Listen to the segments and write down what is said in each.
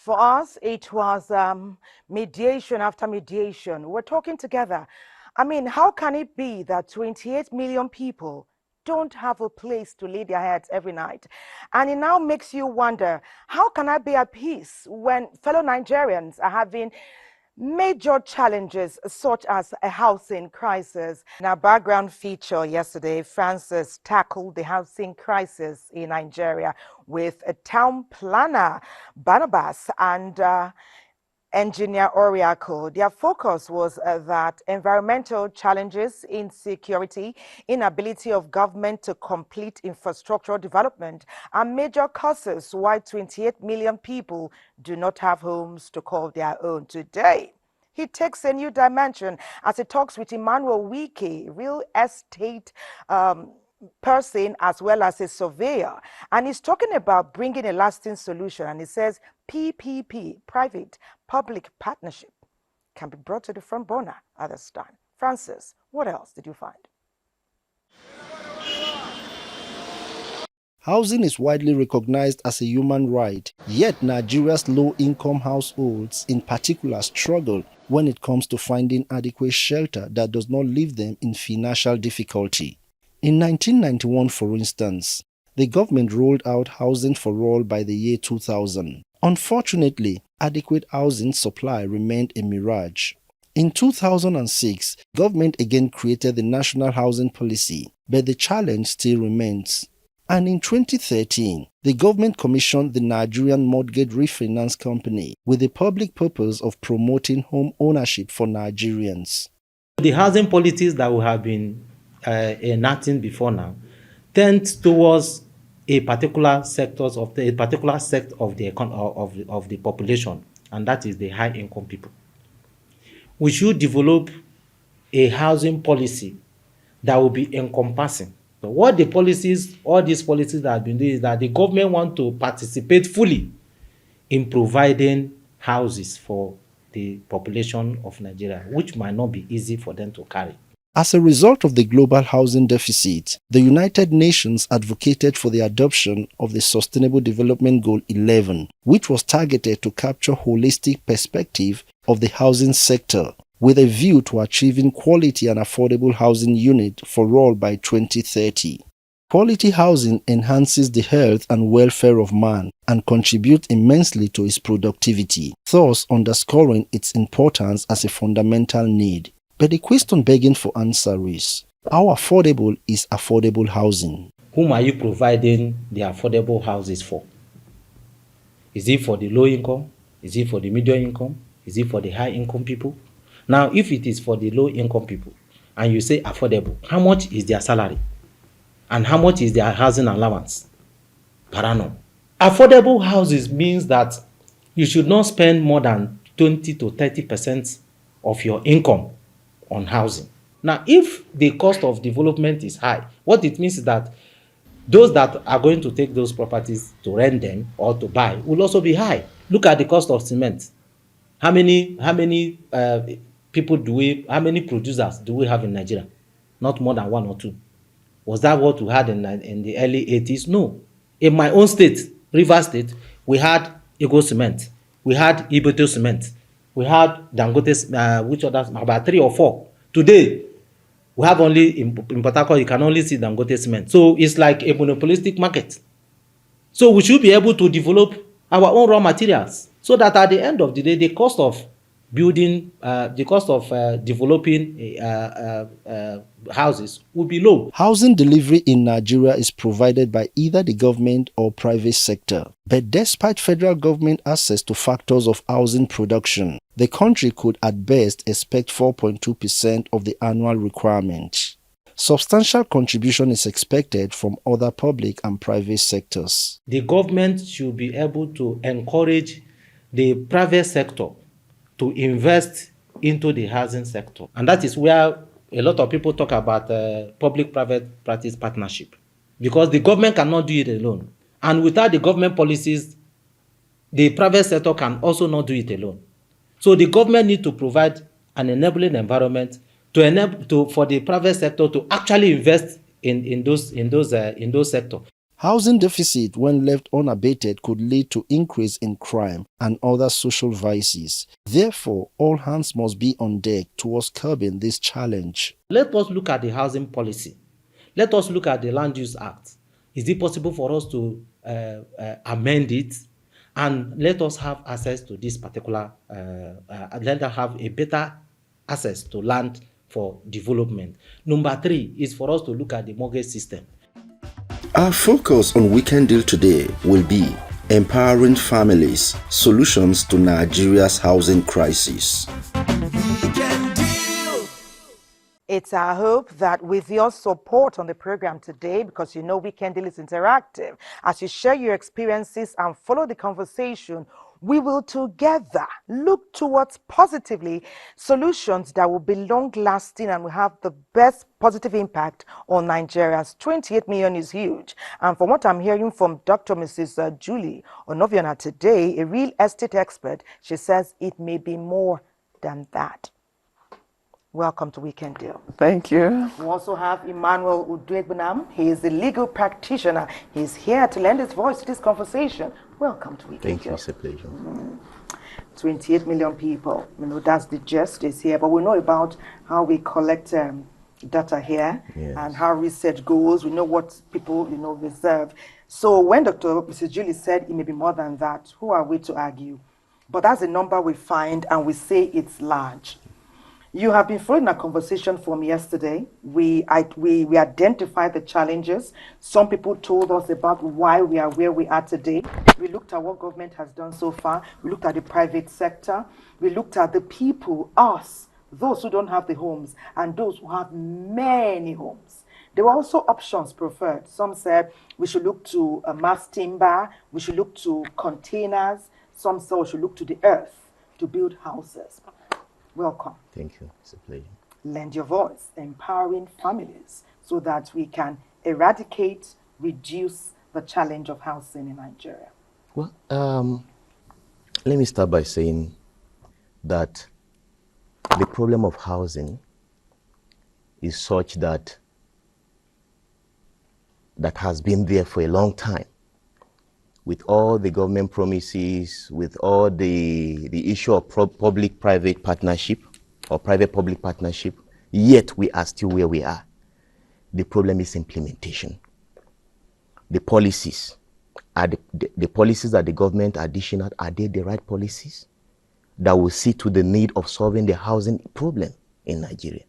For us, it was mediation after mediation. We're talking together. I mean, how can it be that 28 million people don't have a place to lay their heads every night? And it now makes you wonder, how can I be at peace when fellow Nigerians are having major challenges such as a housing crisis? In our background feature yesterday, Francis tackled the housing crisis in Nigeria with a town planner, Barnabas, and engineer Oracle. Their focus was that environmental challenges, insecurity, inability of government to complete infrastructural development are major causes why 28 million people do not have homes to call their own today. He takes a new dimension as he talks with Emmanuel Wike, real estate person as well as a surveyor, and he's talking about bringing a lasting solution. And he says PPP, private public partnership, can be brought to the front burner at this time. Francis, what else did you find? Housing is widely recognized as a human right, yet Nigeria's low-income households in particular struggle when it comes to finding adequate shelter that does not leave them in financial difficulty. In 1991, for instance, the government rolled out housing for all by the year 2000. Unfortunately, adequate housing supply remained a mirage. In 2006, government again created the National Housing Policy, but the challenge still remains. And in 2013, the government commissioned the Nigerian Mortgage Refinance Company with the public purpose of promoting home ownership for Nigerians. The housing policies that we have been enacting before now tends towards a particular sect of the population, and that is the high income people. We should develop a housing policy that will be encompassing. So what the policies, all these policies that have been doing is that the government want to participate fully in providing houses for the population of Nigeria, which might not be easy for them to carry. As a result of the global housing deficit, the United Nations advocated for the adoption of the Sustainable Development Goal 11, which was targeted to capture holistic perspective of the housing sector, with a view to achieving quality and affordable housing unit for all by 2030. Quality housing enhances the health and welfare of man and contributes immensely to its productivity, thus underscoring its importance as a fundamental need. But the question begging for answer is, how affordable is affordable housing? Whom are you providing the affordable houses for? Is it for the low income? Is it for the medium income? Is it for the high income people? Now, if it is for the low income people and you say affordable, how much is their salary? And how much is their housing allowance per annum? Affordable houses means that you should not spend more than 20 to 30% of your income on housing. Now, if the cost of development is high, what it means is that those that are going to take those properties to rent them or to buy will also be high. Look at the cost of cement. How many producers do we have in Nigeria? Not more than one or two. Was that what we had in the early 80s? No. In my own state, Rivers State, we had Ego Cement, we had Iboto Cement, we had Dangote, which others, about 3 or 4. Today, we have only, in Port Harcourt, you can only see Dangote Cement. So it's like a monopolistic market. So we should be able to develop our own raw materials so that at the end of the day, the cost of building, the cost of developing houses will be low. Housing delivery in Nigeria is provided by either the government or private sector. But despite federal government access to factors of housing production, the country could at best expect 4.2% of the annual requirement. Substantial contribution is expected from other public and private sectors. The government should be able to encourage the private sector to invest into the housing sector. And that is where a lot of people talk about public-private practice partnership, because the government cannot do it alone. And without the government policies, the private sector can also not do it alone. So the government needs to provide an enabling environment for the private sector to actually invest in those sectors. Housing deficit, when left unabated, could lead to increase in crime and other social vices. Therefore, all hands must be on deck towards curbing this challenge. Let us look at the housing policy. Let us look at the Land Use Act. Is it possible for us to amend it? And let us have access to this particular, let us have a better access to land for development. Number 3 is for us to look at the mortgage system. Our focus on Weekend Deal today will be empowering families, solutions to Nigeria's housing crisis. It's our hope that with your support on the program today, because you know Weekend Deal is interactive, as you share your experiences and follow the conversation, we will together look towards positively solutions that will be long-lasting and will have the best positive impact on Nigerians. 28 million is huge. And from what I'm hearing from Dr. Mrs. Julie Onoviona today, a real estate expert, she says it may be more than that. Welcome to Weekend Deal. Thank you. We also have Emmanuel Uduegbunam. He is a legal practitioner. He's here to lend his voice to this conversation. Welcome to Weekend Thank Deal. you, it's a pleasure. 28 million people. You know, that's the gist is here. But we know about how we collect data here, Yes. and how research goes. We know what people, reserve. So when Dr. Mrs. Julie said it may be more than that, who are we to argue? But that's a number we find and we say it's large. You have been following a conversation from yesterday. We identified the challenges. Some people told us about why we are where we are today. We looked at what government has done so far. We looked at the private sector. We looked at the people, us, those who don't have the homes, and those who have many homes. There were also options preferred. Some said we should look to mass timber. We should look to containers. Some said we should look to the earth to build houses. Welcome. Thank you, it's a pleasure. Lend your voice, empowering families so that we can eradicate, reduce the challenge of housing in Nigeria. Well, let me start by saying that the problem of housing is such that has been there for a long time. With all the government promises, with all the issue of public-private partnership or private-public partnership, yet we are still where we are. The problem is implementation. The policies, are the policies that the government are dishing out, are they the right policies that will see to the need of solving the housing problem in Nigeria?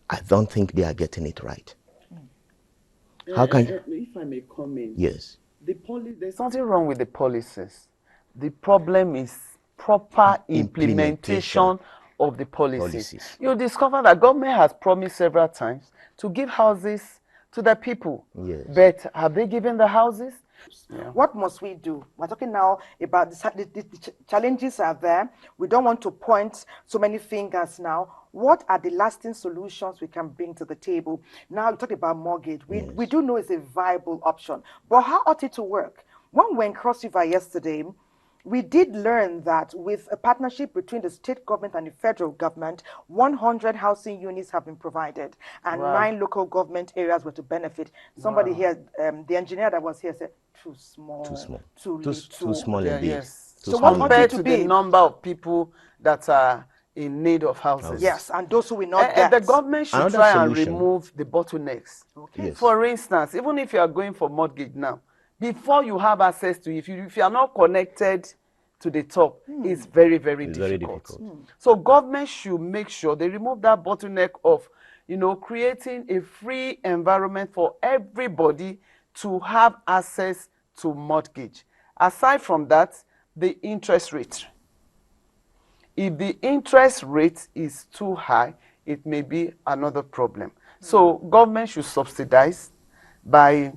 I don't think they are getting it right. How can if I may comment? Yes. There's nothing wrong with the policies. The problem is proper implementation of the policies. You discover that government has promised several times to give houses to the people. Yes. But have they given the houses? Yeah. What must we do? We're talking now about the challenges are there. We don't want to point so many fingers now. What are the lasting solutions we can bring to the table? Now, you talk about mortgage. We do know it's a viable option. But how ought it to work? When we were in Cross River yesterday, we did learn that with a partnership between the state government and the federal government, 100 housing units have been provided and 9 local government areas were to benefit. Somebody here, the engineer that was here said, too small. Too small indeed. Yes. So what compared to the number of people that are in need of houses. Yes, and those who will not get. And the government should try and remove the bottlenecks. Okay. Yes. For instance, even if you are going for mortgage now, before you have access to it, if you are not connected to the top is very, very It's difficult. very difficult. So government should make sure they remove that bottleneck of, creating a free environment for everybody to have access to mortgage. Aside from that, the interest rate. If the interest rate is too high, it may be another problem. So government should subsidize by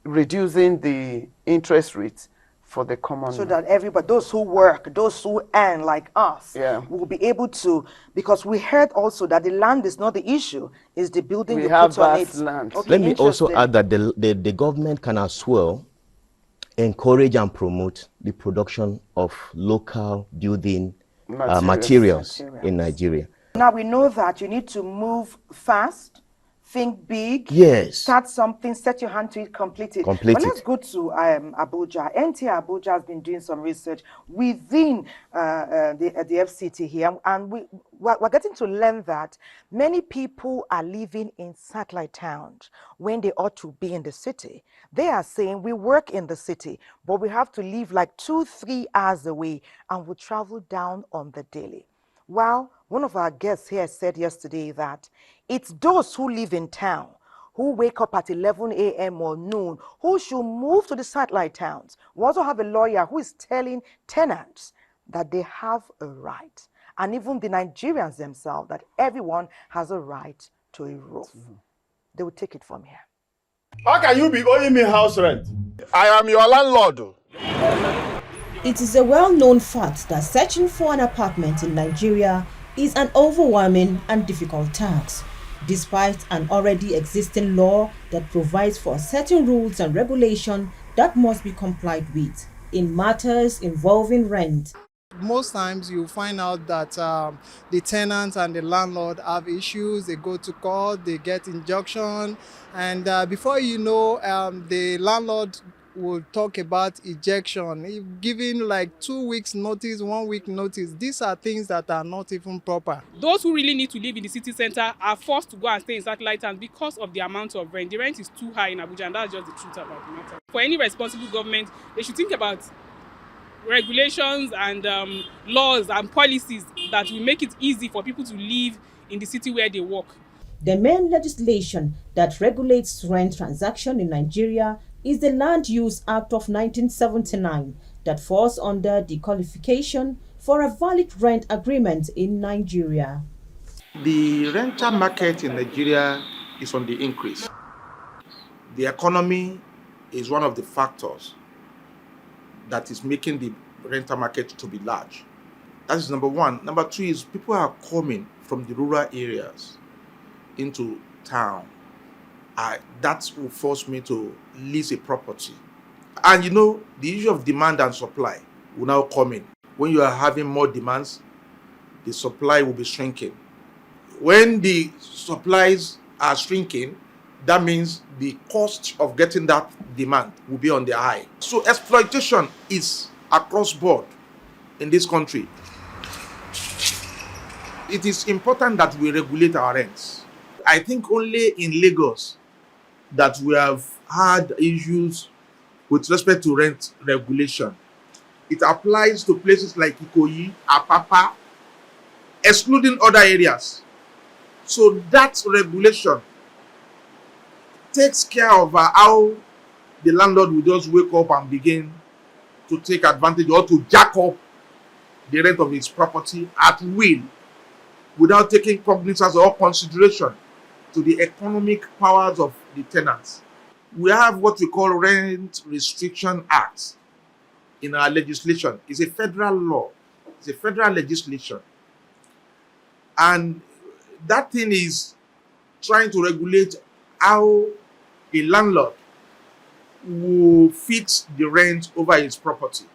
reducing the interest rate for the common So man. that everybody, those who work, those who earn like us, will be able to, because we heard also that the land is not the issue, it's the building We you have put on it. vast land. Okay, Let me also interesting. add that the government can as well encourage and promote the production of local building materials in Nigeria. Now we know that you need to move fast, think big, Yes. start something, set your hand to it, complete it. Complete But it. let's go to Abuja. NTA Abuja has been doing some research within the FCT here, and we're getting to learn that many people are living in satellite towns when they ought to be in the city. They are saying we work in the city, but we have to live like 2-3 hours away, and we travel down on the daily. Well, one of our guests here said yesterday that it's those who live in town, who wake up at 11 a.m. or noon, who should move to the satellite towns. We also have a lawyer who is telling tenants that they have a right, and even the Nigerians themselves, that everyone has a right to a roof. They will take it from here. How can you be owing me house rent? I am your landlord. It is a well-known fact that searching for an apartment in Nigeria is an overwhelming and difficult task, despite an already existing law that provides for certain rules and regulations that must be complied with in matters involving rent. Most times you find out that the tenant and the landlord have issues, they go to court, they get injunction, and before you know, the landlord will talk about ejection, giving like 2 weeks notice, 1 week notice. These are things that are not even proper. Those who really need to live in the city center are forced to go and stay in satellite towns because of the amount of rent. The rent is too high in Abuja, and that's just the truth about the matter. For any responsible government, they should think about regulations and laws and policies that will make it easy for people to live in the city where they work. The main legislation that regulates rent transaction in Nigeria is the Land Use Act of 1979 that falls under the qualification for a valid rent agreement in Nigeria. The rental market in Nigeria is on the increase. The economy is one of the factors that is making the rental market to be large. That is number one. Number two is people are coming from the rural areas into town. That will force me to lease a property. And the issue of demand and supply will now come in. When you are having more demands, the supply will be shrinking. When the supplies are shrinking, that means the cost of getting that demand will be on the high. So exploitation is across board in this country. It is important that we regulate our rents. I think only in Lagos that we have had issues with respect to rent regulation. It applies to places like Ikoyi, Apapa, excluding other areas. So that regulation takes care of how the landlord will just wake up and begin to take advantage or to jack up the rent of his property at will without taking cognizance or consideration to the economic powers of the tenants. We have what we call Rent Restriction Act in our legislation. It's a federal law. It's a federal legislation. And that thing is trying to regulate how a landlord will fix the rent over his property.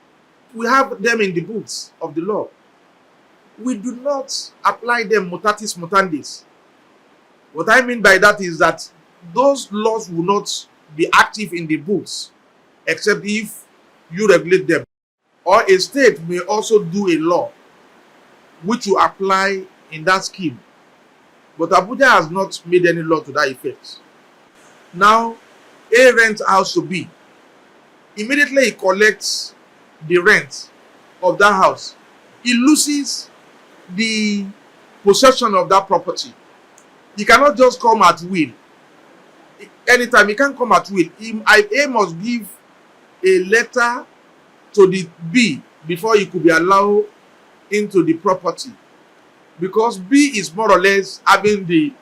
We have them in the books of the law. We do not apply them mutatis mutandis. What I mean by that is that those laws will not be active in the books except if you regulate them. Or a state may also do a law which will apply in that scheme. But Abuja has not made any law to that effect. Now, A rent house to B. Immediately he collects the rent of that house, he loses the possession of that property. He cannot just come at will. Anytime he can't come at will. A must give a letter to the B before he could be allowed into the property, because B is more or less having the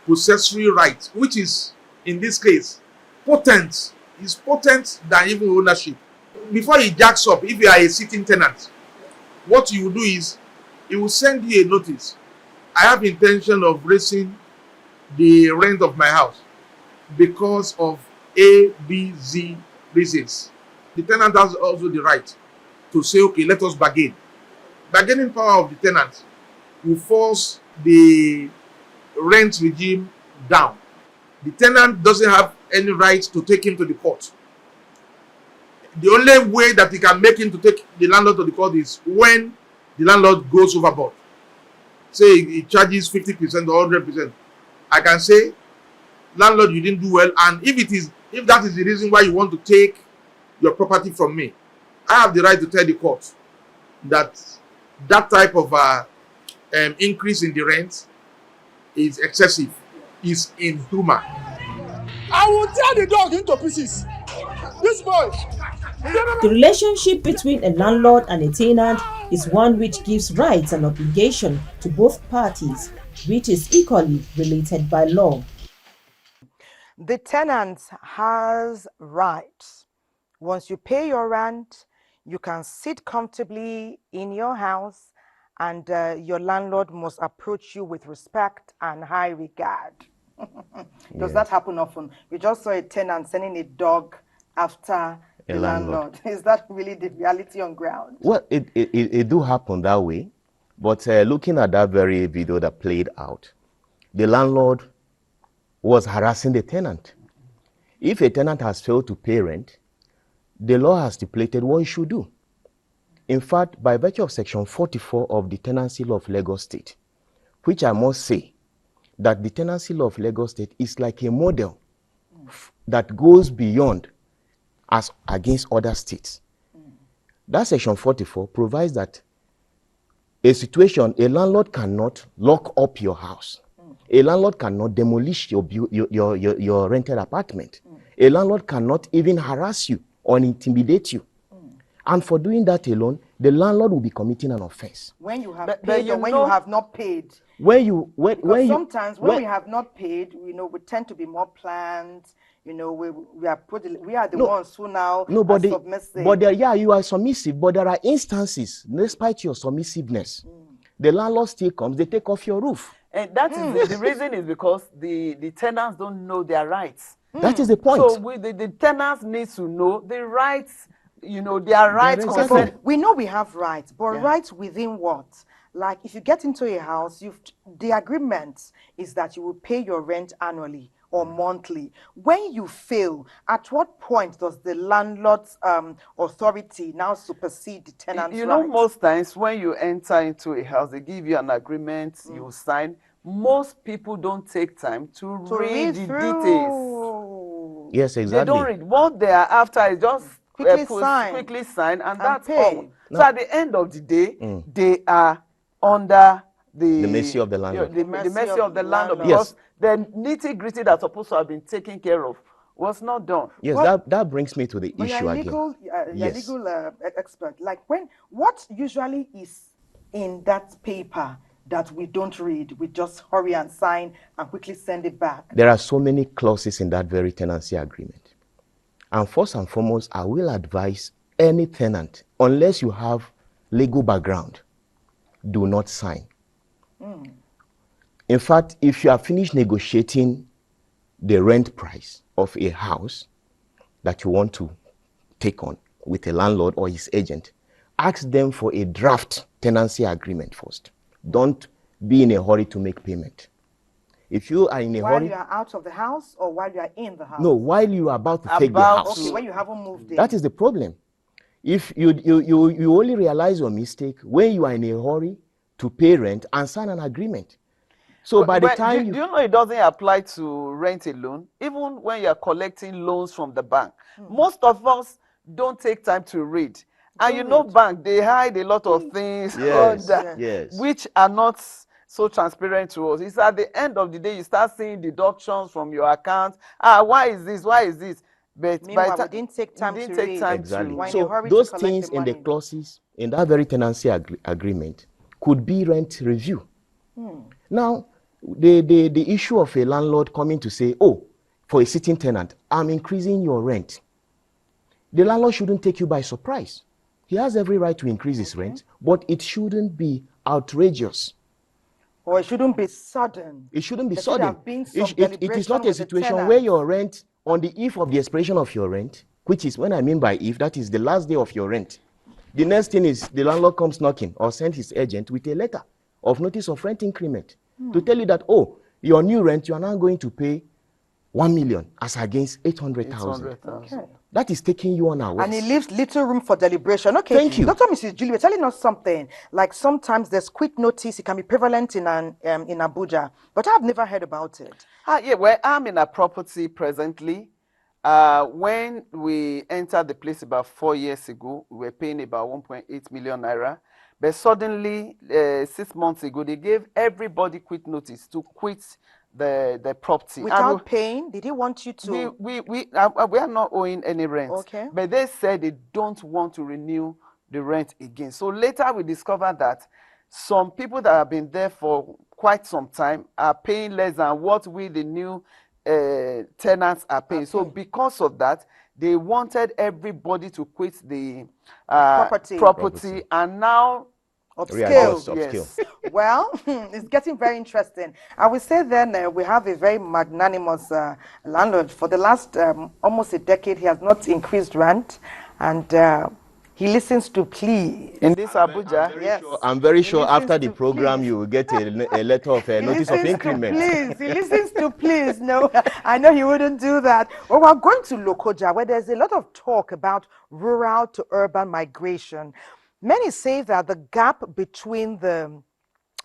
possessory right, which is in this case potent. Is potent than even ownership. Before he jacks up, if you are a sitting tenant, what you will do is he will send you a notice. I have intention of raising the rent of my house because of A, B, Z reasons. The tenant has also the right to say, okay, let us bargain. Bargaining power of the tenant will force the rent regime down. The tenant doesn't have any right to take him to the court. The only way that he can make him to take the landlord to the court is when the landlord goes overboard. Say he charges 50% or 100%. I can say, landlord, you didn't do well, and if that is the reason why you want to take your property from me, I have the right to tell the court that that type of increase in the rent is excessive, is inhuman. I will tear the dog into pieces. This boy. The relationship between a landlord and a tenant is one which gives rights and obligation to both parties, which is equally related by law. The tenant has rights. Once you pay your rent, you can sit comfortably in your house, and your landlord must approach you with respect and high regard. Does that happen often? We just saw a tenant sending a dog after the landlord. Is that really the reality on ground? Well, it do happen that way. But looking at that very video that played out, the landlord was harassing the tenant. If a tenant has failed to pay rent, the law has stipulated what he should do. In fact, by virtue of Section 44 of the Tenancy Law of Lagos State, which I must say that the Tenancy Law of Lagos State is like a model that goes beyond as against other states. That Section 44 provides that a landlord cannot lock up your house. A landlord cannot demolish your rented apartment. A landlord cannot even harass you or intimidate you. And for doing that alone, the landlord will be committing an offense. When you have paid or when you have not paid. Sometimes when we have not paid, we tend to be more planned. We are the ones who now are submissive. But you are submissive, but there are instances, despite your submissiveness, the landlord still comes, they take off your roof. And that is the reason is because the tenants don't know their rights. That is the point. So the tenants need to know the rights, their rights. Exactly. We know we have rights, but rights within what? Like if you get into a house, the agreement is that you will pay your rent annually or monthly. When you fail, at what point does the landlord's authority now supersede the tenant's rights? Most times when you enter into a house, they give you an agreement, you sign. Most people don't take time to read the details. Yes, exactly. They don't read. What they are after is just quickly sign, and that's pay. All. No. So at the end of the day, they are under the mercy of the landlord. The mercy of the landlord, because the nitty-gritty that's supposed to have been taken care of was not done. Yes, that brings me to the issue again. You're a legal expert. Like what usually is in that paper that we don't read, we just hurry and sign and quickly send it back? There are so many clauses in that very tenancy agreement. And first and foremost, I will advise any tenant, unless you have legal background, do not sign. In fact, if you are finished negotiating the rent price of a house that you want to take on with a landlord or his agent, ask them for a draft tenancy agreement first. Don't be in a hurry to make payment. If you are in a hurry... While you are out of the house or while you are in the house? No, while you are about to take the house. Okay, when you haven't moved in. That is the problem. If you only realize your mistake when you are in a hurry to pay rent and sign an agreement. So by the time do you know it doesn't apply to rent alone? Even when you're collecting loans from the bank, most of us don't take time to read. And you know, Good. bank, they hide a lot of things Yes, under, yes. which are not so transparent to us. It's at the end of the day you start seeing deductions from your account. Why is this? Why is this? But by Meanwhile, the we didn't take we time didn't to take read. time Exactly. We're to. in a So hurry to those collect the things in the money. clauses in that very tenancy agreement could be rent review. Now, the issue of a landlord coming to say, oh, for a sitting tenant, I'm increasing your rent. The landlord shouldn't take you by surprise. He has every right to increase his rent, but it shouldn't be outrageous. Or it shouldn't be sudden. It shouldn't be There should sudden. have been some It is not deliberation a with the situation tenant. where your rent, on the eve of the expiration of your rent, which is when I mean by eve, that is the last day of your rent. The next thing is the landlord comes knocking or sends his agent with a letter of notice of rent increment to tell you that, oh, your new rent, you are now going to pay 1 million as against 800,000. 800,000. Okay. That is taking you unawares. And it leaves little room for deliberation. Okay, Thank you. Dr. Mrs. Julie, you're telling us something. Like sometimes there's quick notice. It can be prevalent in Abuja, but I've never heard about it. Yeah, well, I'm in a property presently. When we entered the place about 4 years ago, we were paying about 1.8 million naira. But suddenly, 6 months ago, they gave everybody quick notice to quit the property. Without paying, did he want you to? We are not owing any rent. Okay. But they said they don't want to renew the rent again. So later we discovered that some people that have been there for quite some time are paying less than what we, the new tenants, are paying. So because of that, they wanted everybody to quit the property. And now Upscale. Yes. Well, it's getting very interesting. I would say then we have a very magnanimous landlord. For the last almost a decade, he has not increased rent, and he listens to plea. In this Abuja, Yes. I'm very He sure listens after the to program pleas. you will get a letter of a He notice of listens to increment. pleas. He listens to pleas. No, I know he wouldn't do that. Well, we're going to Lokoja, where there's a lot of talk about rural to urban migration. Many say that the gap between the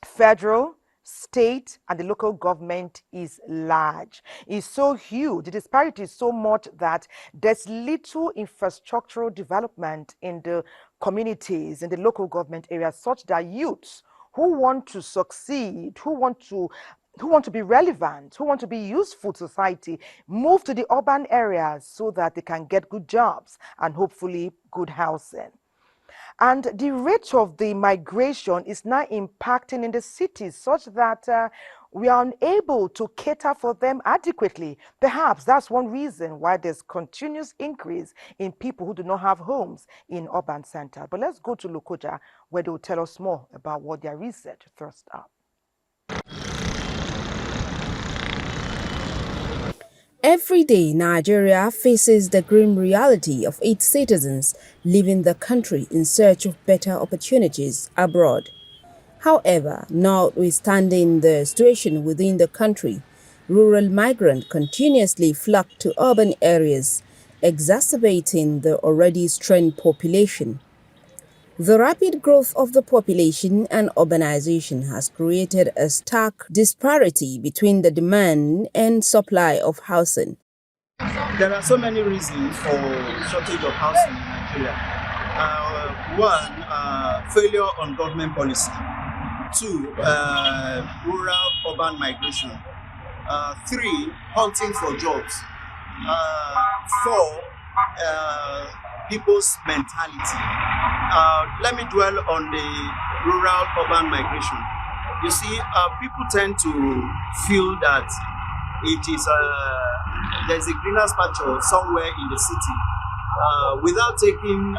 federal, state, and the local government is large. It's so huge. The disparity is so much that there's little infrastructural development in the communities, in the local government areas, such that youths who want to succeed, who want to be relevant, who want to be useful to society, move to the urban areas so that they can get good jobs and hopefully good housing. And the rate of the migration is now impacting in the cities such that we are unable to cater for them adequately. Perhaps that's one reason why there's continuous increase in people who do not have homes in urban centers. But let's go to Lokoja, where they will tell us more about what their research thrust up. Every day, Nigeria faces the grim reality of its citizens leaving the country in search of better opportunities abroad. However, notwithstanding the situation within the country, rural migrants continuously flock to urban areas, exacerbating the already strained population. The rapid growth of the population and urbanization has created a stark disparity between the demand and supply of housing. There are so many reasons for shortage of housing in Nigeria. One, failure on government policy. Two, rural-urban migration. Three, hunting for jobs. Four, people's mentality. Let me dwell on the rural-urban migration. You see, people tend to feel that it is there's a greener pasture somewhere in the city, without taking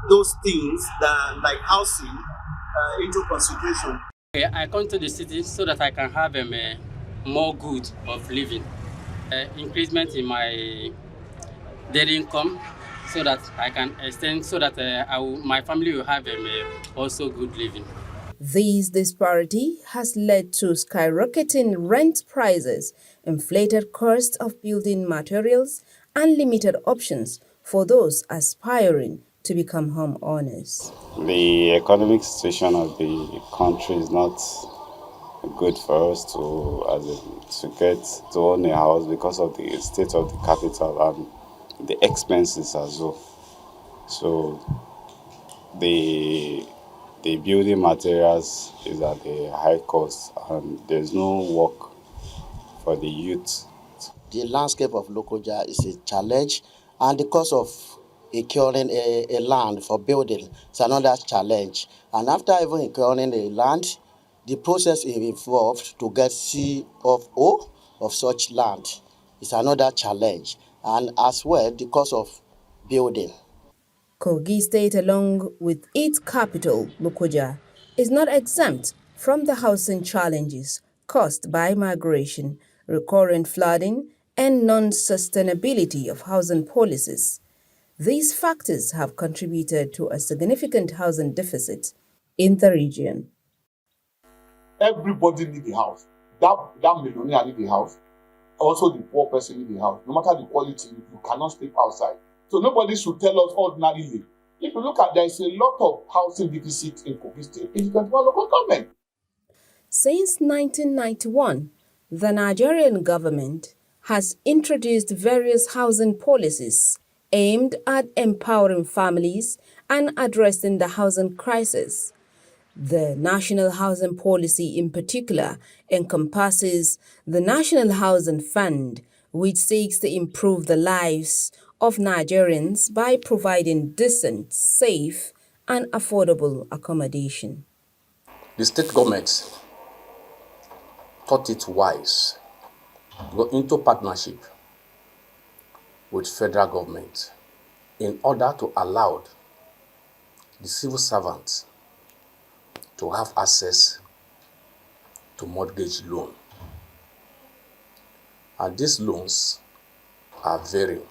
those things that like housing into consideration. I come to the city so that I can have more good of living, increasement in my daily income, so that I can extend, so that my family will have also good living. This disparity has led to skyrocketing rent prices, inflated costs of building materials, and limited options for those aspiring to become homeowners. The economic situation of the country is not good for us to get to own a house because of the state of the capital and the expenses as well. So the building materials is at a high cost, and there's no work for the youth. The landscape of Lokoja is a challenge, and the cost of acquiring a land for building is another challenge. And after even acquiring a land, the process involved to get CFO of such land is another challenge, and as well the cost of building. Kogi State, along with its capital, Lokoja, is not exempt from the housing challenges caused by migration, recurrent flooding, and non-sustainability of housing policies. These factors have contributed to a significant housing deficit in the region. Everybody need a house. That millionaire need a house. Also, the poor person need a house. No matter the quality, you cannot sleep outside. So nobody should tell us ordinarily. If you look at, there is a lot of housing deficit in Kogi State. It depends on local government. Since 1991, the Nigerian government has introduced various housing policies aimed at empowering families and addressing the housing crisis. The National Housing Policy in particular encompasses the National Housing Fund, which seeks to improve the lives of Nigerians by providing decent, safe, and affordable accommodation. The state government thought it wise to go into partnership with federal government in order to allow the civil servants to have access to mortgage loan. And these loans are varying.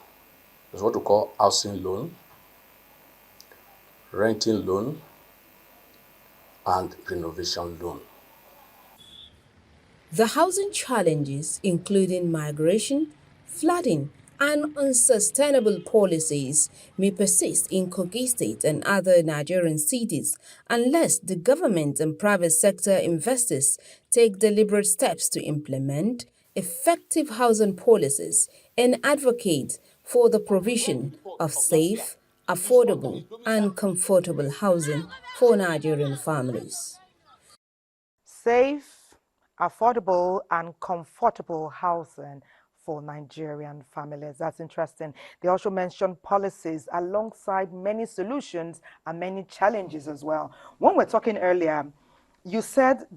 There's what we call housing loan, renting loan, and renovation loan. The housing challenges, including migration, flooding, and unsustainable policies, may persist in Kogi State and other Nigerian cities unless the government and private sector investors take deliberate steps to implement effective housing policies and advocate for the provision of safe, affordable, and comfortable housing for Nigerian families. Safe, affordable, and comfortable housing for Nigerian families. That's interesting. They also mentioned policies alongside many solutions and many challenges as well. When we're talking earlier, you said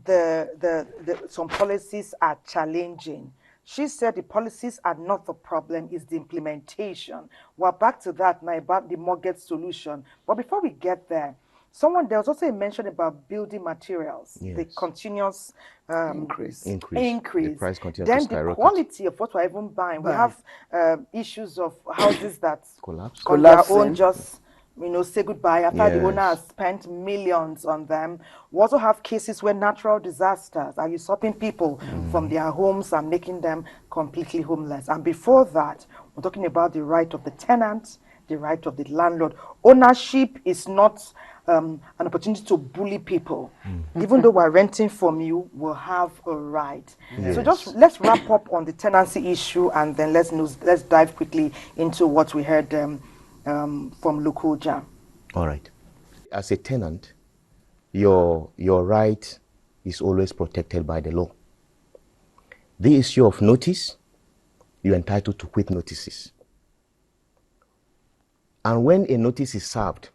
some policies are challenging. She said the policies are not the problem, it's the implementation. We're back to that now about the mortgage solution. But before we get there, there was also a mention about building materials, Yes. the continuous increase. The price continues then to skyrocket. the quality of what we're even buying. We have issues of houses that collapse. on their own just say goodbye after the owner has spent millions on them. We also have cases where natural disasters are usurping people from their homes and making them completely homeless. And before that, we're talking about the right of the tenant, the right of the landlord. Ownership is not an opportunity to bully people. Even though we're renting from you, we'll have a right. Yes. So let's wrap up on the tenancy issue, and then let's dive quickly into what we heard from Lokoja. All right. As a tenant, your right is always protected by the law. The issue of notice, you're entitled to quit notices. And when a notice is served,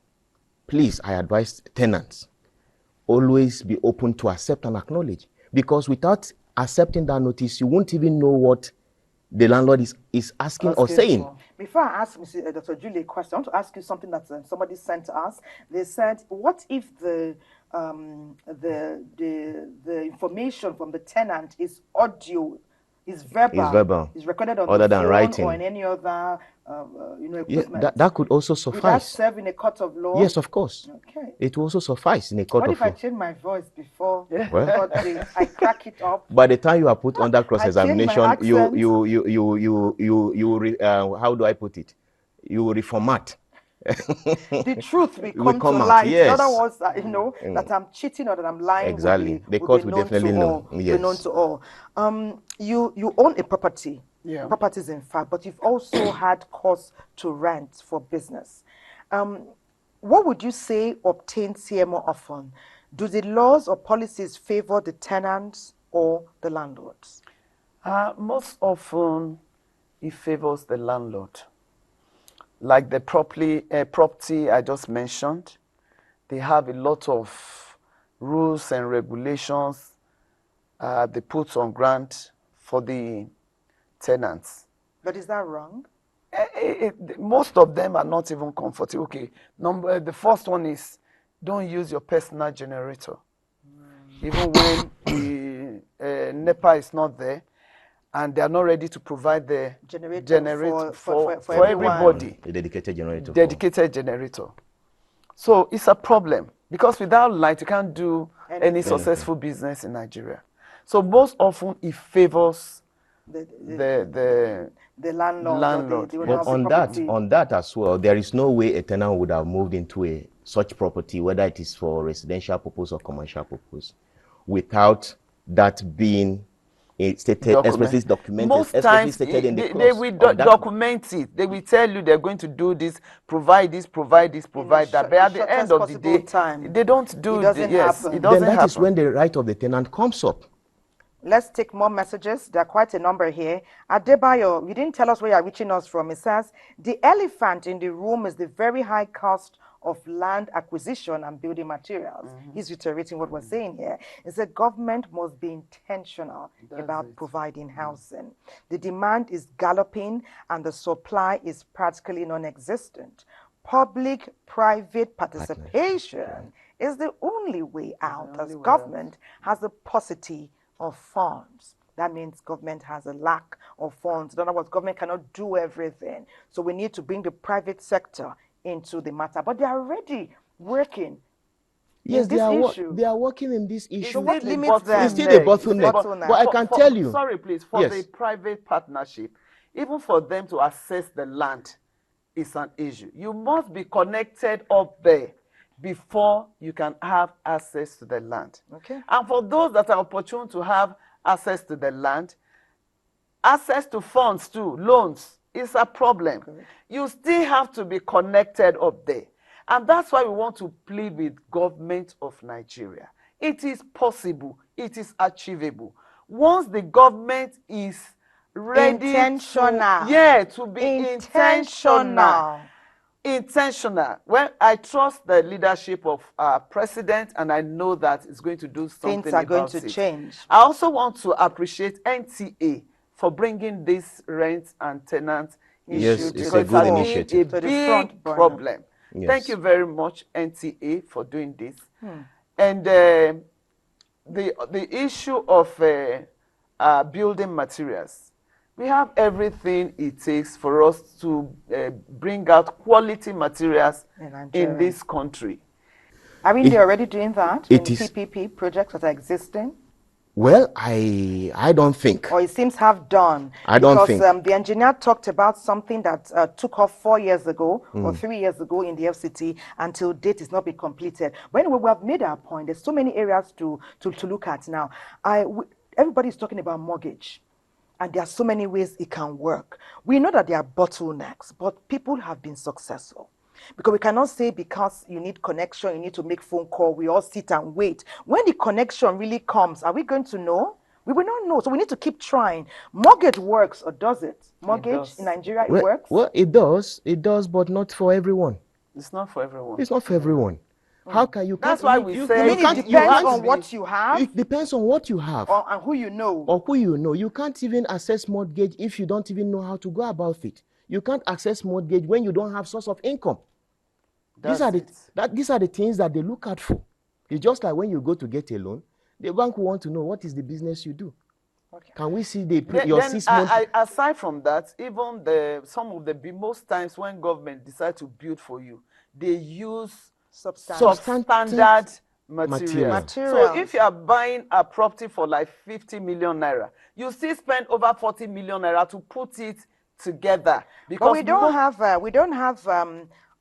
please, I advise tenants, always be open to accept and acknowledge. Because without accepting that notice, you won't even know what the landlord is asking or saying. Before I ask Dr. Julie a question, I want to ask you something that somebody sent to us. They said, what if the information from the tenant is audio, is verbal, is recorded on other the than phone writing, or in any other equipment? Yeah, that could also suffice. Would that serve in a court of law? Yes, of course. Okay. It will also suffice in a court of law. What if I change my voice before Well, I crack it up? By the time you are put under cross-examination, how do I put it? You will reformat. The truth will come to out, light. yes. In other words, that I'm cheating or that I'm lying. Exactly. The court will definitely know. Yes. Be known to all. You own a property. Yeah. Properties, in fact, but you've also had costs to rent for business. What would you say obtains here more often? Do the laws or policies favor the tenants or the landlords? Most often, it favors the landlord. Like the property I just mentioned, they have a lot of rules and regulations they put on ground for the tenants. But is that wrong? Most of them are not even comfortable. Okay, the first one is don't use your personal generator. Even when the NEPA is not there, and they are not ready to provide the generator for everybody. A dedicated generator. Dedicated generator. So it's a problem because without light, you can't do any successful business in Nigeria. So most often it favors the landlord. But on that as well, there is no way a tenant would have moved into such property, whether it is for residential purpose or commercial purpose, without that being stated, especially documented. Most times they will document it. They will tell you they're going to do this, provide this, provide this, provide that. But at the end of the day, they don't do it. Yes, it doesn't happen. Then that is when the right of the tenant comes up. Let's take more messages. There are quite a number here. Adebayo, you didn't tell us where you're reaching us from. It says, the elephant in the room is the very high cost of land acquisition and building materials. He's reiterating what we're saying here. Is that government must be intentional about providing housing. The demand is galloping and the supply is practically non-existent. Public-private participation is the only way out, as government has the paucity of funds. That means government has a lack of funds. In other words, government cannot do everything. So we need to bring the private sector into the matter. But they are already working. Yes, they are working in this issue. So what limits them? It's still a bottleneck. But I can tell you. Sorry, please. For the private partnership, even for them to access the land is an issue. You must be connected up there before you can have access to the land. Okay. And for those that are opportune to have access to the land, access to funds too, loans, is a problem. Okay. You still have to be connected up there. And that's why we want to plead with government of Nigeria. It is possible. It is achievable. Once the government is ready to be intentional. Well, I trust the leadership of our president, and I know that it's going to do something about it. Things are going to change. I also want to appreciate NTA for bringing this rent and tenant issue. It's a good initiative. A big problem. Yes. Thank you very much, NTA, for doing this. And the issue of building materials. We have everything it takes for us to bring out quality materials in this country. Are we already doing that in PPP projects that are existing? Well, I don't think. Or it seems have done. I don't think. Because the engineer talked about something that took off 4 years ago or 3 years ago in the FCT until date is not been completed. But anyway, we have made our point. There's so many areas to look at now. Everybody's talking about mortgage. And there are so many ways it can work. We know that there are bottlenecks, but people have been successful. Because we cannot say because you need connection, you need to make phone call, we all sit and wait. When the connection really comes, are we going to know? We will not know. So we need to keep trying. Mortgage works, or does it? Mortgage in Nigeria, it works? Well, it does. It does, but not for everyone. It's not for everyone. It's not for everyone. How can you? That's why we say it depends on what you have. It depends on what you have. And who you know. Or who you know. You can't even access mortgage if you don't even know how to go about it. You can't access mortgage when you don't have source of income. These are the things that they look out for. It's just like when you go to get a loan, the bank will want to know what is the business you do. Okay. Can we see your 6 months? Aside from that, even some of the most times when government decide to build for you, they use substandard material. So if you are buying a property for like 50 million naira, you still spend over 40 million naira to put it together. Because but we don't have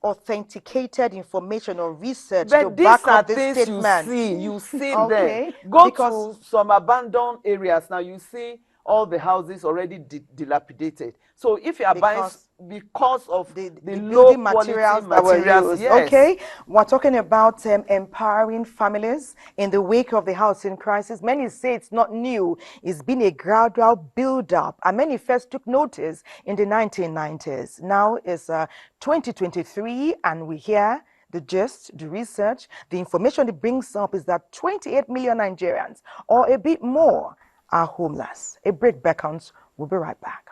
authenticated information or research but to back up this things statement. You see them. Go to some abandoned areas now. You see all the houses already dilapidated. So if you are buying because of the low building quality materials that were materials. used. Yes. Okay, we're talking about empowering families in the wake of the housing crisis. Many say it's not new. It's been a gradual build-up, and many first took notice in the 1990s. Now it's 2023, and we hear the gist, the research, the information it brings up is that 28 million Nigerians, or a bit more, are homeless. A break beckons. We'll be right back.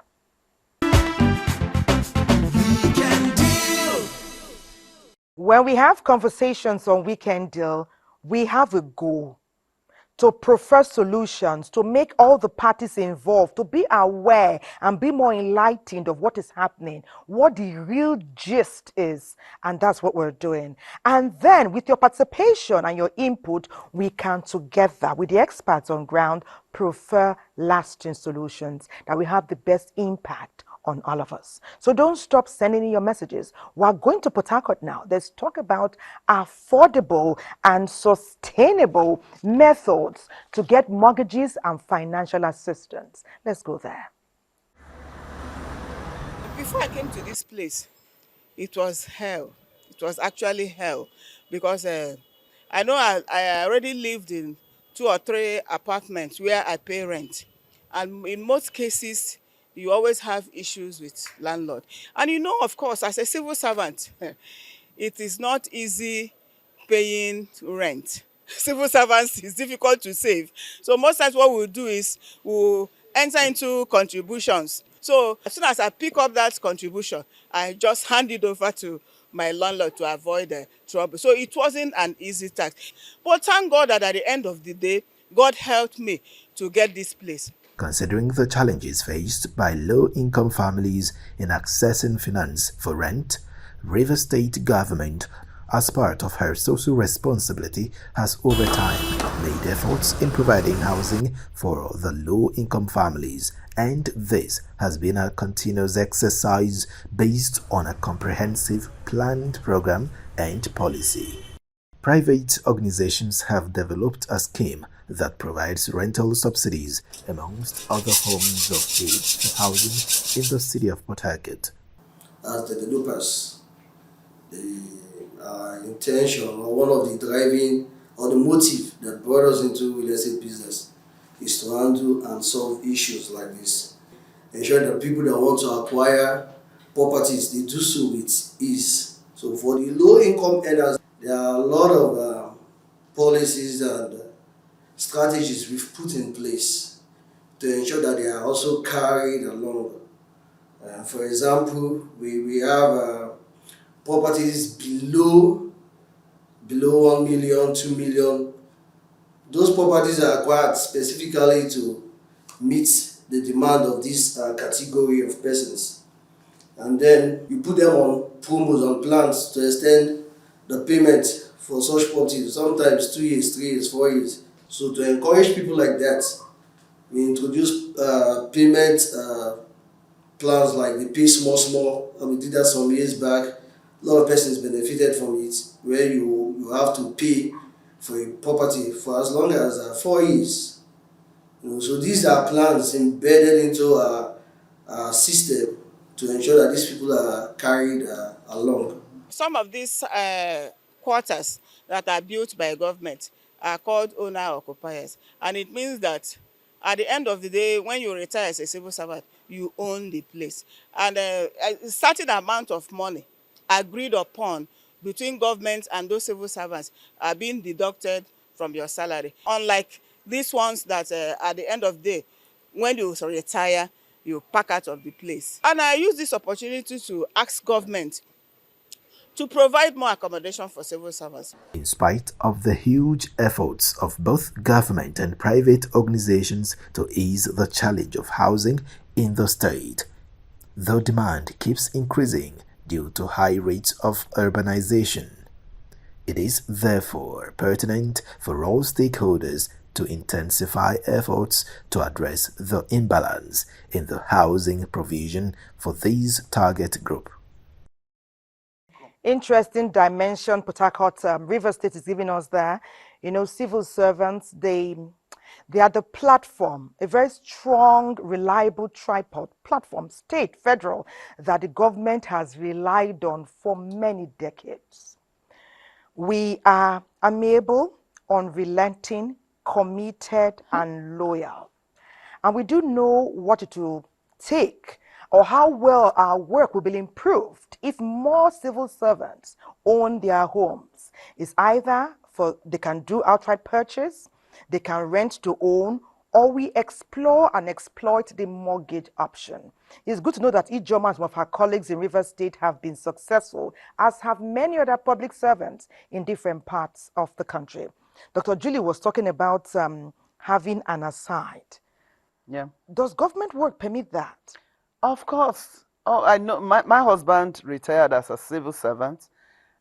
When we have conversations on Weekend Deal, we have a goal to prefer solutions, to make all the parties involved, to be aware and be more enlightened of what is happening, what the real gist is. And that's what we're doing. And then with your participation and your input, we can together with the experts on ground prefer lasting solutions that will have the best impact on all of us. So don't stop sending in your messages. We're going to Port Harcourt now. Let's talk about affordable and sustainable methods to get mortgages and financial assistance. Let's go there. Before I came to this place, it was hell. It was actually hell because I know I already lived in 2 or 3 apartments where I pay rent. And in most cases, you always have issues with landlord. And you know, of course, as a civil servant, it is not easy paying rent. Civil servants is difficult to save. So most times what we'll do is we'll enter into contributions. So as soon as I pick up that contribution, I just hand it over to my landlord to avoid trouble. So it wasn't an easy task. But thank God that at the end of the day, God helped me to get this place. Considering the challenges faced by low-income families in accessing finance for rent, Rivers State government, as part of her social responsibility, has over time made efforts in providing housing for the low-income families, and this has been a continuous exercise based on a comprehensive planned program and policy. Private organizations have developed a scheme that provides rental subsidies amongst other forms of aid for housing in the city of Port Harcourt. As developers, the intention or one of the driving or the motive that brought us into real estate business is to handle and solve issues like this. Ensure that people that want to acquire properties, they do so with ease. So for the low-income earners, there are a lot of policies and strategies we've put in place to ensure that they are also carried along. For example, we have properties below 1 million, 2 million. Those properties are acquired specifically to meet the demand of this category of persons. And then you put them on promos and plans to extend the payment for such properties, sometimes 2 years, 3 years, 4 years. So to encourage people like that, we introduce payment plans like the pay small, and we did that some years back. A lot of persons benefited from it, where you have to pay for a property for as long as 4 years. So these are plans embedded into our system to ensure that these people are carried along. Some of these quarters that are built by government are called owner-occupiers, and it means that at the end of the day, when you retire as a civil servant, you own the place. And a certain amount of money agreed upon between government and those civil servants are being deducted from your salary. Unlike these ones that at the end of the day, when you retire, you pack out of the place. And I use this opportunity to ask government to provide more accommodation for civil servants. In spite of the huge efforts of both government and private organizations to ease the challenge of housing in the state, the demand keeps increasing due to high rates of urbanization. It is therefore pertinent for all stakeholders to intensify efforts to address the imbalance in the housing provision for this target group. Interesting dimension Port Harcourt River State is giving us there. You know, civil servants, they They are the platform, a very strong, reliable tripod platform, state, federal, that the government has relied on for many decades. We are amiable, unrelenting, committed, and loyal. And we do know what it will take or how well our work will be improved if more civil servants own their homes. It's either they can do outright purchase, they can rent to own, or we explore and exploit the mortgage option. It's good to know that Ijoma and some of her colleagues in Rivers State have been successful, as have many other public servants in different parts of the country. Dr. Julie was talking about having an aside. Yeah. Does government work permit that? Of course. Oh, I know. My husband retired as a civil servant,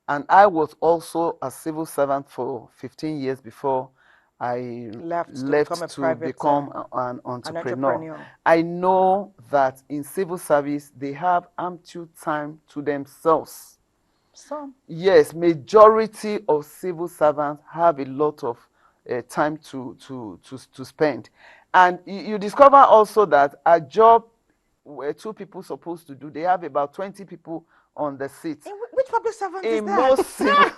and I was also a civil servant for 15 years before I left to become an entrepreneur. I know that in civil service, they have ample time to themselves. Some. Yes, majority of civil servants have a lot of time to spend. And you discover also that a job where 2 people supposed to do, they have about 20 people on the seat. Which public servant is that? Most civil.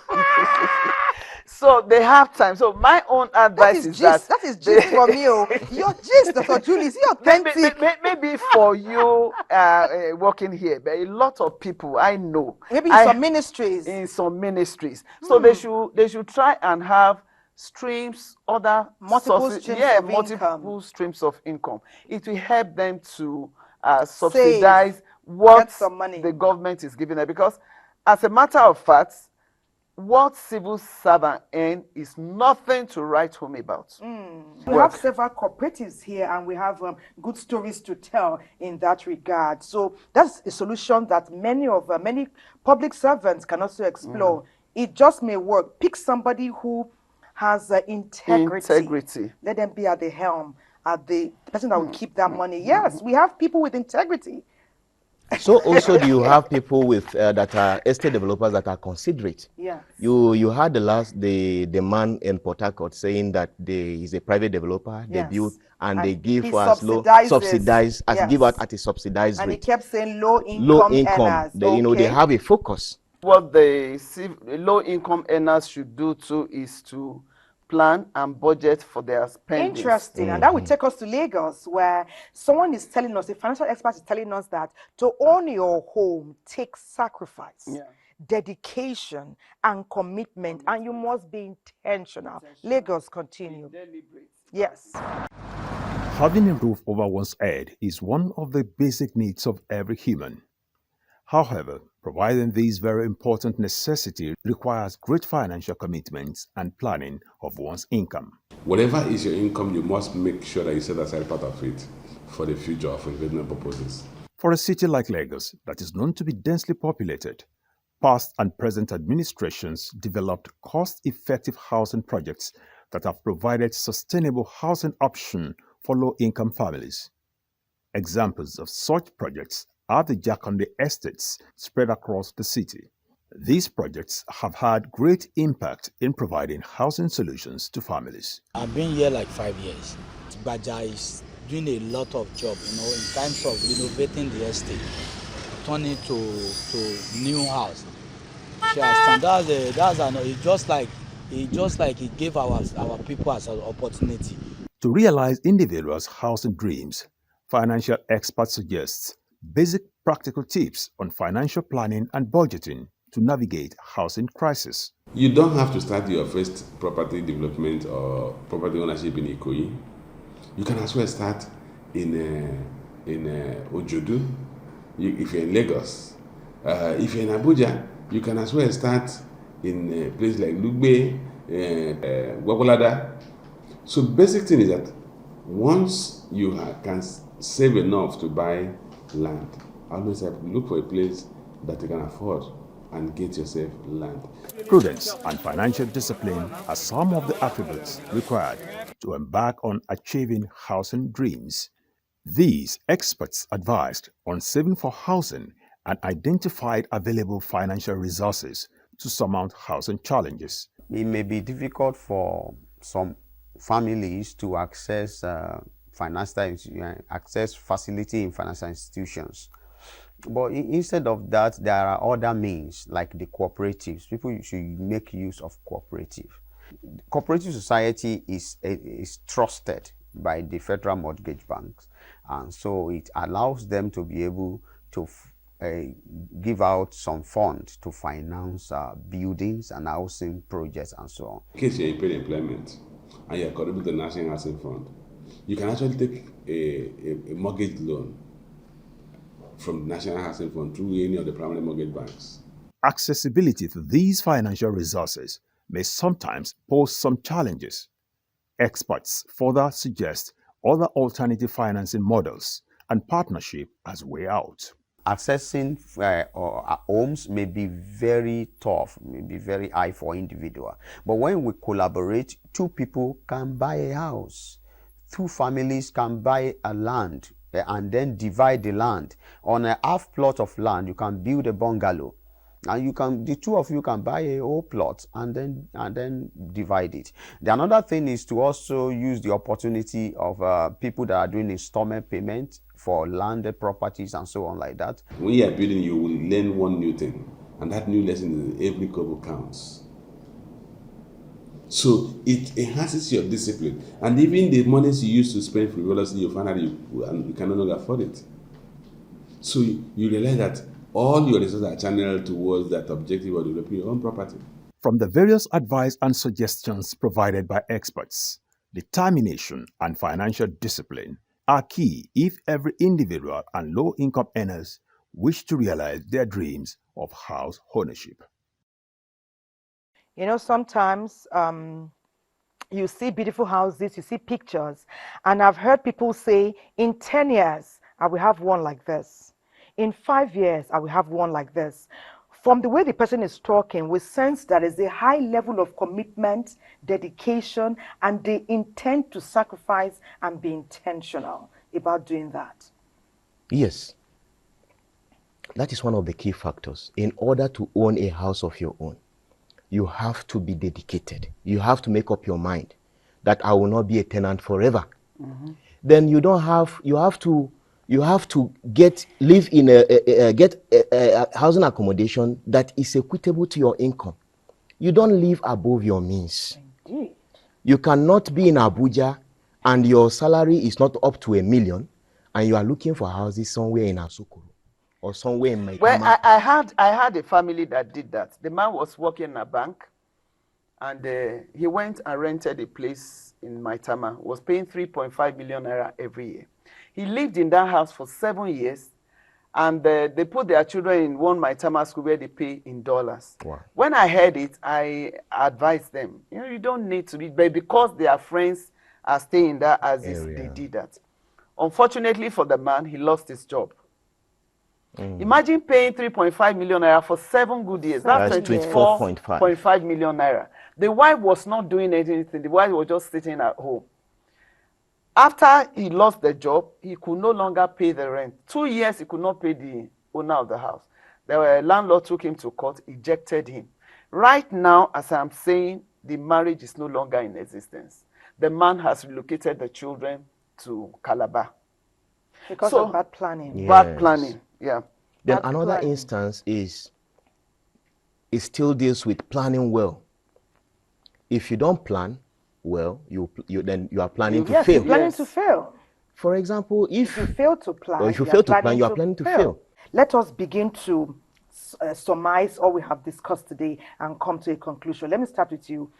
So they have time. So my own advice is that that is gist from you. Your gist, Dr. Julie, is authentic. Maybe for you working here, but a lot of people I know. Maybe in some ministries. In some ministries. So they should try and have streams, other multiple streams of income. It will help them to subsidize what the government is giving them. Because as a matter of fact, what civil servant earn is nothing to write home about. We have several cooperatives here, and we have good stories to tell in that regard. So that's a solution that many public servants can also explore. It just may work. Pick somebody who has integrity. Let them be at the helm, at the person that will keep that money. Yes, we have people with integrity. So also do you have people with that are estate developers that are considerate? Yes. You heard the man in Port Harcourt saying that he's a private developer, they build and they give for us subsidized give out at a subsidized rate. And he kept saying low income earners. They have a focus. What the low income earners should do too is to plan and budget for their spending. Interesting. And that will take us to Lagos, where someone is telling us, a financial expert is telling us that to own your home takes sacrifice, dedication, and commitment, and you must be intentional. Lagos, continue. Yes. Having a roof over one's head is one of the basic needs of every human. However, providing these very important necessities requires great financial commitments and planning of one's income. Whatever is your income, you must make sure that you set aside part of it for the future of investment purposes. For a city like Lagos that is known to be densely populated, past and present administrations developed cost-effective housing projects that have provided sustainable housing option for low-income families. Examples of such projects are the Jakonde estates spread across the city. These projects have had great impact in providing housing solutions to families. I've been here like 5 years. Baja is doing a lot of job, in terms of renovating the estate, turning to new house. It's just like he gave our people as an opportunity. To realize individuals' housing dreams, financial experts suggest basic practical tips on financial planning and budgeting to navigate housing crisis. You don't have to start your first property development or property ownership in Ikoyi. You can as well start in Ojodu, if you're in Lagos. If you're in Abuja, you can as well start in a place like Lugbe, Gwagwalada. So basic thing is that once you can save enough to buy land, always look for a place that you can afford and get yourself land. Prudence and financial discipline are some of the attributes required to embark on achieving housing dreams. These experts advised on saving for housing and identified available financial resources to surmount housing challenges. It may be difficult for some families to access access facility in financial institutions. But instead of that, there are other means like the cooperatives. People should make use of cooperative. Cooperative society is trusted by the federal mortgage banks, and so it allows them to be able to give out some funds to finance buildings and housing projects and so on. In case you're in paid employment and you're contributing to the National Housing Fund, you can actually take a mortgage loan from the National Housing Fund through any of the primary mortgage banks. Accessibility to these financial resources may sometimes pose some challenges. Experts further suggest other alternative financing models and partnership as way out. Accessing homes may be very tough, may be very high for individual. But when we collaborate, 2 people can buy a house. 2 families can buy a land and then divide the land. On a half plot of land, you can build a bungalow. And the 2 of you can buy a whole plot and then divide it. Another thing is to also use the opportunity of people that are doing installment payment for landed properties and so on like that. When you are building, you will learn one new thing, and that new lesson is every kobo counts. So it enhances your discipline, and even the monies you used to spend frivolously, you find out you can no longer afford it. So you realize that all your resources are channeled towards that objective of developing your own property. From the various advice and suggestions provided by experts, determination and financial discipline are key if every individual and low-income earners wish to realize their dreams of house ownership. You know, sometimes you see beautiful houses, you see pictures, and I've heard people say, in 10 years, I will have one like this. In 5 years, I will have one like this. From the way the person is talking, we sense that there's a high level of commitment, dedication, and they intend to sacrifice and be intentional about doing that. Yes. That is one of the key factors. In order to own a house of your own, you have to be dedicated. You have to make up your mind that I will not be a tenant forever. Mm-hmm. Then you have to live in a housing accommodation that is equitable to your income. You don't live above your means. Indeed. You cannot be in Abuja and your salary is not up to $1 million and you are looking for houses somewhere in Asokoro or somewhere in Maitama. Well, I had a family that did that. The man was working in a bank, and he went and rented a place in Maitama, was paying 3.5 million naira every year. He lived in that house for 7 years, and they put their children in one Maitama school where they pay in dollars. Wow. When I heard it, I advised them, you don't need to be, but because their friends are staying in that houses, they did that. Unfortunately for the man, he lost his job. Imagine paying 3.5 million naira for 7 good years. That's 24.5 million naira. The wife was not doing anything. The wife was just sitting at home. After he lost the job, he could no longer pay the rent. 2 years, he could not pay the owner of the house. The landlord took him to court, ejected him. Right now, as I'm saying, the marriage is no longer in existence. The man has relocated the children to Calabar. Because of bad planning. Yes. Bad planning, yeah. Then Bad another planning. instance is, it still deals with planning well. If you don't plan well, then you are planning to fail. You're planning to fail. For example, if you fail to plan, or if you fail to plan, you are planning to fail. Let us begin to surmise all we have discussed today and come to a conclusion. Let me start with you,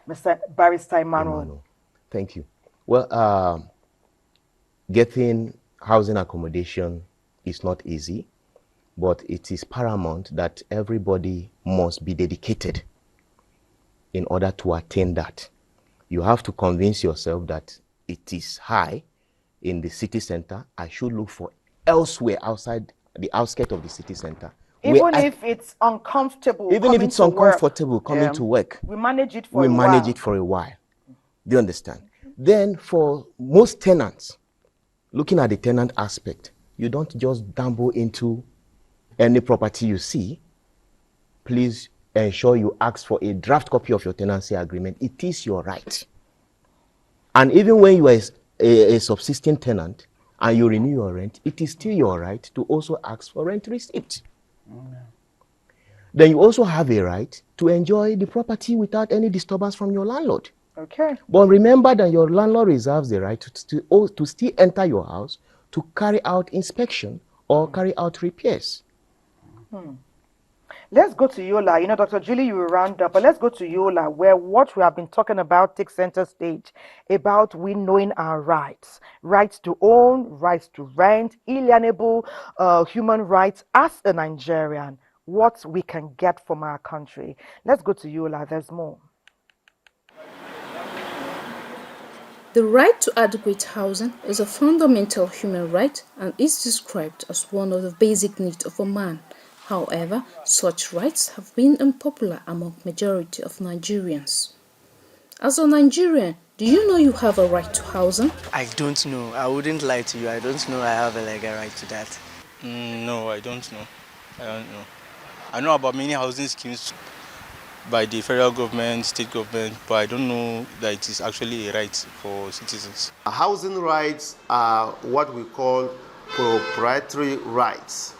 Mr. Barrister Emmanuel. Thank you. Well, getting housing accommodation is not easy, but it is paramount that everybody must be dedicated in order to attain that. You have to convince yourself that it is high in the city center. I should look for elsewhere outside the outskirts of the city center. Even if it's uncomfortable. Even if it's uncomfortable coming to work. We manage it for a while. We manage it for a while. Do you understand? Then for most tenants, looking at the tenant aspect, you don't just gamble into any property you see. Please ensure you ask for a draft copy of your tenancy agreement. It is your right. And even when you are a subsisting tenant and you renew your rent, it is still your right to also ask for rent receipt. Then you also have a right to enjoy the property without any disturbance from your landlord. Okay. But remember that your landlord reserves the right to still enter your house to carry out inspection or carry out repairs. Let's go to Yola. You know, Dr. Julie, you will round up, but let's go to Yola, where what we have been talking about takes center stage, about we knowing our rights, rights to own, rights to rent, inalienable human rights as a Nigerian, what we can get from our country. Let's go to Yola. There's more. The right to adequate housing is a fundamental human right and is described as one of the basic needs of a man. However, such rights have been unpopular among majority of Nigerians. As a Nigerian, do you know you have a right to housing? I don't know. I wouldn't lie to you. I don't know I have a legal right to that. No, I don't know. I don't know. I know about many housing schemes by the federal government, state government, but I don't know that it is actually a right for citizens. Housing rights are what we call proprietary rights.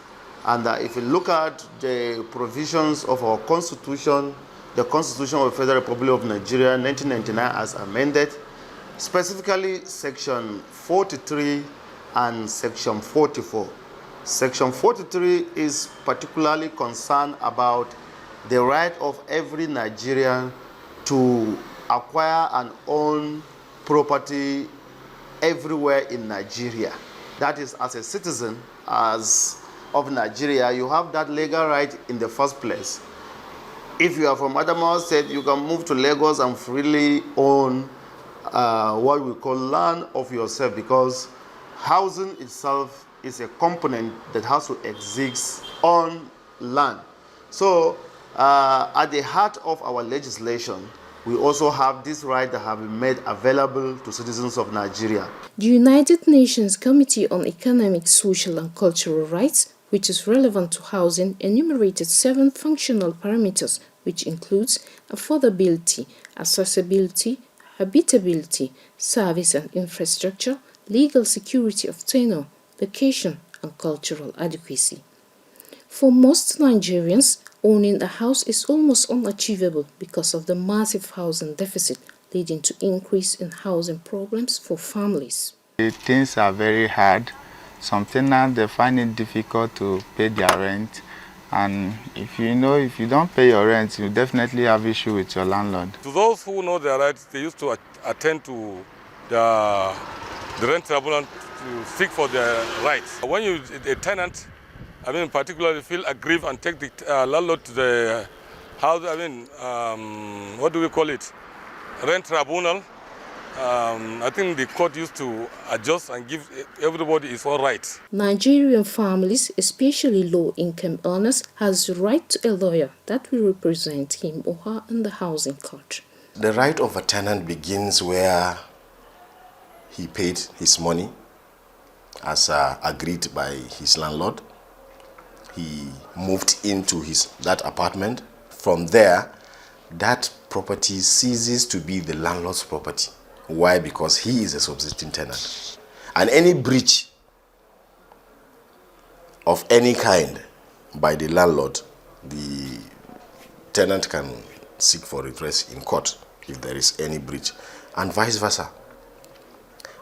And if you look at the provisions of our Constitution, the Constitution of the Federal Republic of Nigeria, 1999 as amended, specifically Section 43 and Section 44. Section 43 is particularly concerned about the right of every Nigerian to acquire and own property everywhere in Nigeria. That is, as a citizen of Nigeria, you have that legal right in the first place. If you are from Adamawa State, you can move to Lagos and freely own what we call land of yourself, because housing itself is a component that has to exist on land. So at the heart of our legislation, we also have this right that have been made available to citizens of Nigeria. The United Nations Committee on Economic, Social and Cultural Rights, which is relevant to housing, enumerated 7 functional parameters, which includes affordability, accessibility, habitability, service and infrastructure, legal security of tenure, location, and cultural adequacy. For most Nigerians, owning a house is almost unachievable because of the massive housing deficit, leading to increase in housing problems for families. Things are very hard. Some tenants, they find it difficult to pay their rent. And if you don't pay your rent, you definitely have issue with your landlord. To those who know their rights, they used to attend to the rent tribunal to seek for their rights. When a tenant, particularly feel aggrieved and take the landlord to the house, what do we call it? Rent tribunal. I think the court used to adjust and give everybody his own rights. Nigerian families, especially low-income earners, has the right to a lawyer that will represent him or her in the housing court. The right of a tenant begins where he paid his money as agreed by his landlord. He moved into that apartment. From there, that property ceases to be the landlord's property. Why? Because he is a subsisting tenant. And any breach of any kind by the landlord, the tenant can seek for redress in court if there is any breach, and vice versa.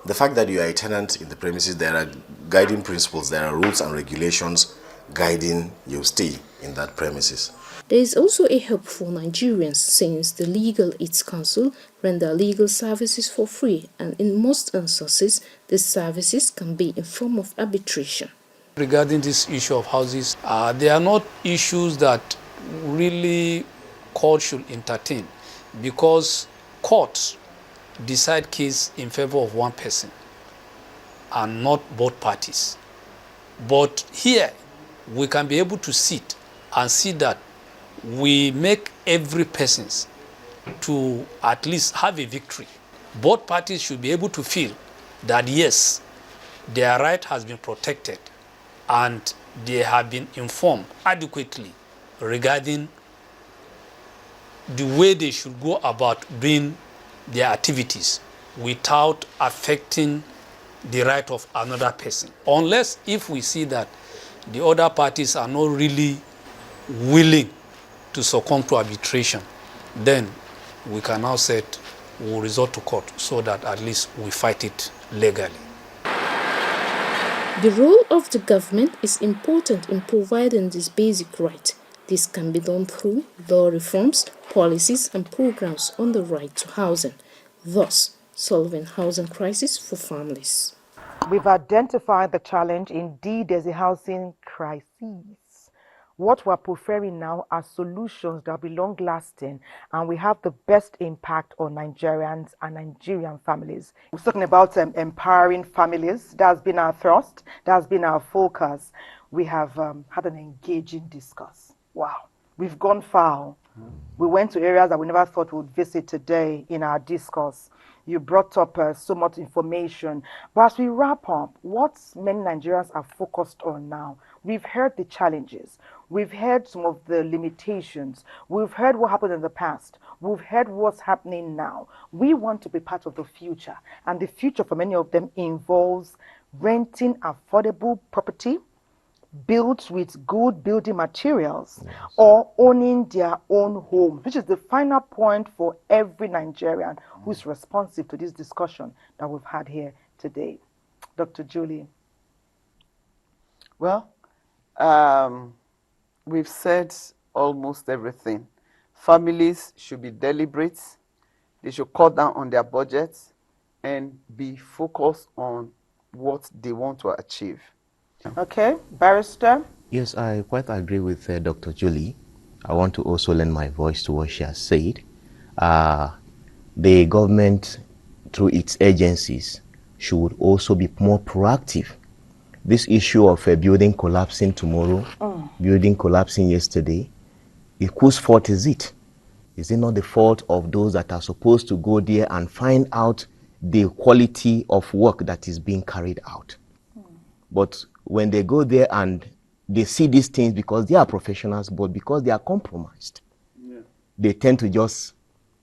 The fact that you are a tenant in the premises, there are guiding principles, there are rules and regulations guiding your stay in that premises. There is also a help for Nigerians since the Legal Aid Council render legal services for free, and in most instances, these services can be in form of arbitration. Regarding this issue of houses, they are not issues that really court should entertain, because courts decide case in favor of one person and not both parties. But here, we can be able to sit and see that we make every person to at least have a victory. Both parties should be able to feel that yes, their right has been protected and they have been informed adequately regarding the way they should go about doing their activities without affecting the right of another person. Unless if we see that the other parties are not really willing to succumb to arbitration, then we can now say we'll resort to court so that at least we fight it legally. The role of the government is important in providing this basic right. This can be done through law reforms, policies and programs on the right to housing, thus solving housing crisis for families. We've identified the challenge. Indeed, there's a housing crisis. What we're preferring now are solutions that will be long-lasting and we have the best impact on Nigerians and Nigerian families. We're talking about empowering families. That's been our thrust. That's been our focus. We have had an engaging discourse. Wow. We've gone far. We went to areas that we never thought we would visit today in our discourse. You brought up so much information. But as we wrap up, what many Nigerians are focused on now, we've heard the challenges. We've heard some of the limitations. We've heard what happened in the past. We've heard what's happening now. We want to be part of the future. And the future for many of them involves renting affordable property, built with good building materials, yes, or owning their own home, which is the final point for every Nigerian who is responsive to this discussion that we've had here today. Dr. Julie. Well, we've said almost everything. Families should be deliberate. They should cut down on their budgets and be focused on what they want to achieve. Okay, Barrister? Yes, I quite agree with Dr. Julie. I want to also lend my voice to what she has said. The government, through its agencies, should also be more proactive. This issue of a building collapsing tomorrow, building collapsing yesterday, whose fault is it? Is it not the fault of those that are supposed to go there and find out the quality of work that is being carried out? But when they go there and they see these things because they are professionals, but because they are compromised, they tend to just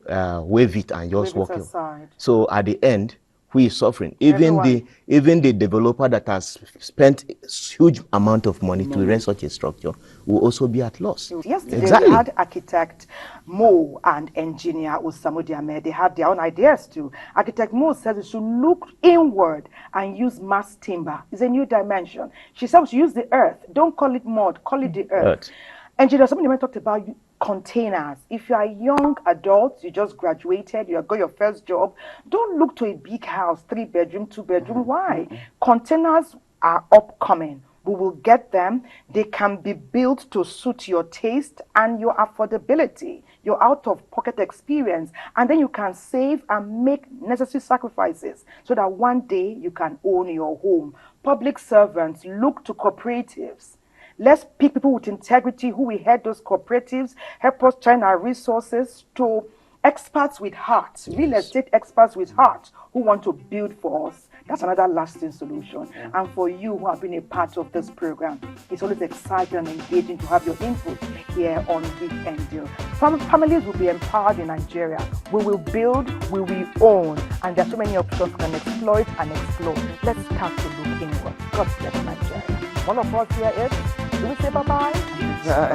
wave it and just walk away. So at the end, who is suffering? Even the developer that has spent a huge amount of money to rent such a structure will also be at loss. Yesterday we had architect Mo and engineer Usamu Diame. They had their own ideas too. Architect Mo says we should look inward and use mass timber. It's a new dimension. She said we should use the earth. Don't call it mud, call it the earth. Engineer, somebody talked about containers. If you are a young adult, you just graduated, you got your first job, don't look to a big house, 3-bedroom, 2-bedroom. Why? Containers are upcoming. We will get them. They can be built to suit your taste and your affordability, your out-of-pocket experience, and then you can save and make necessary sacrifices so that one day you can own your home. Public servants, look to cooperatives. Let's pick people with integrity who will head those cooperatives, help us turn our resources to experts with heart, real estate experts with heart who want to build for us. That's another lasting solution. And for you who have been a part of this program, it's always exciting and engaging to have your input here on Weekend Deal. Families will be empowered in Nigeria. We will build, we will own, and there are so many options we can exploit and explore. Let's start to look inward. God bless Nigeria. One of us here is, do we say bye-bye?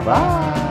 Bye.